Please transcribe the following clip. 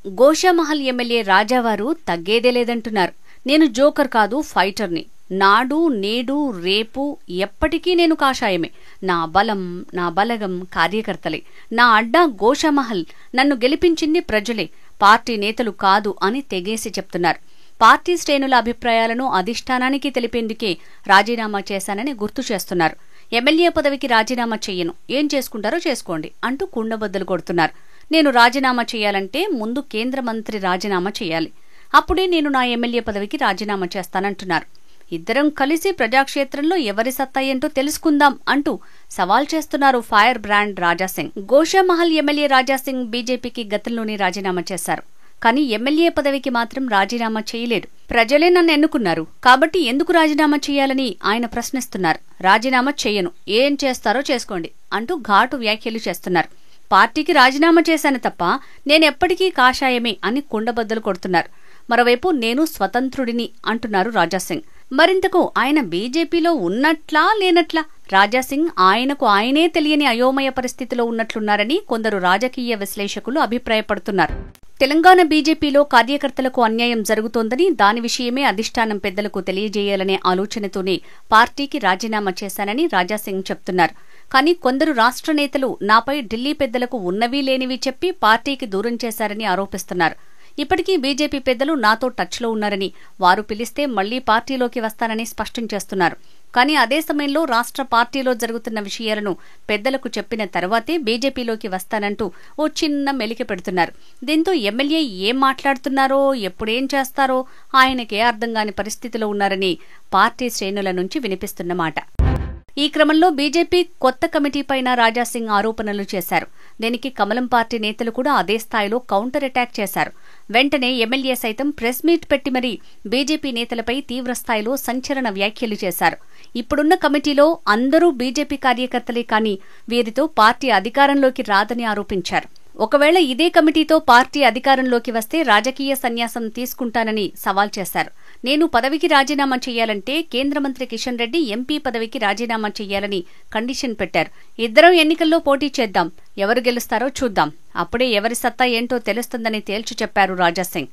Goshamahal MLA రాజావారు తగ్గేదే లేదంటున్నారు. నేను జోకర్ కాదు, ఫైటర్ని. నాడు నేడు రేపు ఎప్పటికీ నేను కాషాయమే. నా బలం, నా బలగం కార్యకర్తలే. నా అడ్డా గోషామహల్. నన్ను గెలిపించింది ప్రజలే, పార్టీ నేతలు కాదు అని తెగేసి చెప్తున్నారు. పార్టీ శ్రేణుల అభిప్రాయాలను అధిష్టానానికి తెలిపేందుకే రాజీనామా చేశానని గుర్తు చేస్తున్నారు. ఎమ్మెల్యే పదవికి రాజీనామా చెయ్యను, ఏం చేసుకుంటారో చేసుకోండి అంటూ కుండబద్దలు కొడుతున్నారు. నేను రాజీనామా చేయాలంటే ముందు కేంద్ర మంత్రి రాజీనామా చేయాలి, అప్పుడే నేను నా ఎమ్మెల్యే పదవికి రాజీనామా చేస్తానంటున్నారు. ఇద్దరం కలిసి ప్రజాక్షేత్రంలో ఎవరి సత్తా ఏంటో తెలుసుకుందాం అంటూ సవాల్ చేస్తున్నారు fire brand Rajasingh. Goshamahal MLA Rajasingh బీజేపీకి గతంలోనే రాజీనామా చేశారు. కానీ ఎమ్మెల్యే పదవికి మాత్రం రాజీనామా చేయలేడు. ప్రజలే నన్ను ఎన్నుకున్నారు కాబట్టి ఎందుకు రాజీనామా చేయాలని ఆయన ప్రశ్నిస్తున్నారు. రాజీనామా చెయ్యను, ఏం చేస్తారో చేసుకోండి అంటూ ఘాటు వ్యాఖ్యలు చేస్తున్నారు. పార్టీకి రాజీనామా చేశాను తప్ప నేనెప్పటికీ కాషాయమే అని కుండబద్దలు కొడుతున్నారు. మరోవైపు నేను స్వతంత్రుడిని అంటున్నారు రాజాసింగ్. మరింతకు ఆయన బీజేపీలో ఉన్నట్లా లేనట్లా? రాజాసింగ్ ఆయనకు ఆయనే తెలియని అయోమయ పరిస్థితిలో ఉన్నట్లున్నారని కొందరు రాజకీయ విశ్లేషకులు అభిప్రాయపడుతున్నారు. తెలంగాణ బీజేపీలో కార్యకర్తలకు అన్యాయం జరుగుతోందని, దాని విషయమే అధిష్టానం పెద్దలకు తెలియజేయాలనే ఆలోచనతోనే పార్టీకి రాజీనామా చేశానని రాజాసింగ్ చెప్తున్నారు. కానీ కొందరు రాష్ట్ర నేతలు నాపై ఢిల్లీ పెద్దలకు ఉన్నవీ లేనివి చెప్పి పార్టీకి దూరం చేశారని ఆరోపిస్తున్నారు. ఇప్పటికీ బీజేపీ పెద్దలు నాతో టచ్లో ఉన్నారని, వారు పిలిస్తే మళ్లీ పార్టీలోకి వస్తానని స్పష్టం చేస్తున్నారు. కానీ అదే సమయంలో రాష్ట్ర పార్టీలో జరుగుతున్న విషయాలను పెద్దలకు చెప్పిన తర్వాతే బీజేపీలోకి వస్తానంటూ ఓ చిన్న మెలిక పెడుతున్నారు. దీంతో ఎమ్మెల్యే ఏం మాట్లాడుతున్నారో, ఎప్పుడేం చేస్తారో ఆయనకే అర్థం కాని పరిస్థితిలో ఉన్నారని పార్టీ శ్రేణుల నుంచి వినిపిస్తున్నమాట. ఈ క్రమంలో బీజేపీ కొత్త కమిటీపైన రాజాసింగ్ ఆరోపణలు చేశారు. దీనికి కమలం పార్టీ నేతలు కూడా అదే స్థాయిలో కౌంటర్ అటాక్ చేశారు. వెంటనే ఎమ్మెల్యే సైతం ప్రెస్ మీట్ పెట్టి మరీ బీజేపీ నేతలపై తీవ్రస్థాయిలో సంచలన వ్యాఖ్యలు చేశారు. ఇప్పుడున్న కమిటీలో అందరూ బీజేపీ కార్యకర్తలే కానీ వీరితో పార్టీ అధికారంలోకి రాదని ఆరోపించారు. ఒకవేళ ఇదే కమిటీతో పార్టీ అధికారంలోకి వస్తే రాజకీయ సన్యాసం తీసుకుంటానని సవాల్ చేశారు. నేను పదవికి రాజీనామా చేయాలంటే కేంద్ర మంత్రి కిషన్ రెడ్డి ఎంపీ పదవికి రాజీనామా చేయాలని కండిషన్ పెట్టారు. ఇద్దరం ఎన్నికల్లో పోటీ చేద్దాం, ఎవరు గెలుస్తారో చూద్దాం, అప్పుడే ఎవరి సత్తా ఏంటో తెలుస్తుందని తేల్చి చెప్పారు రాజాసింగ్.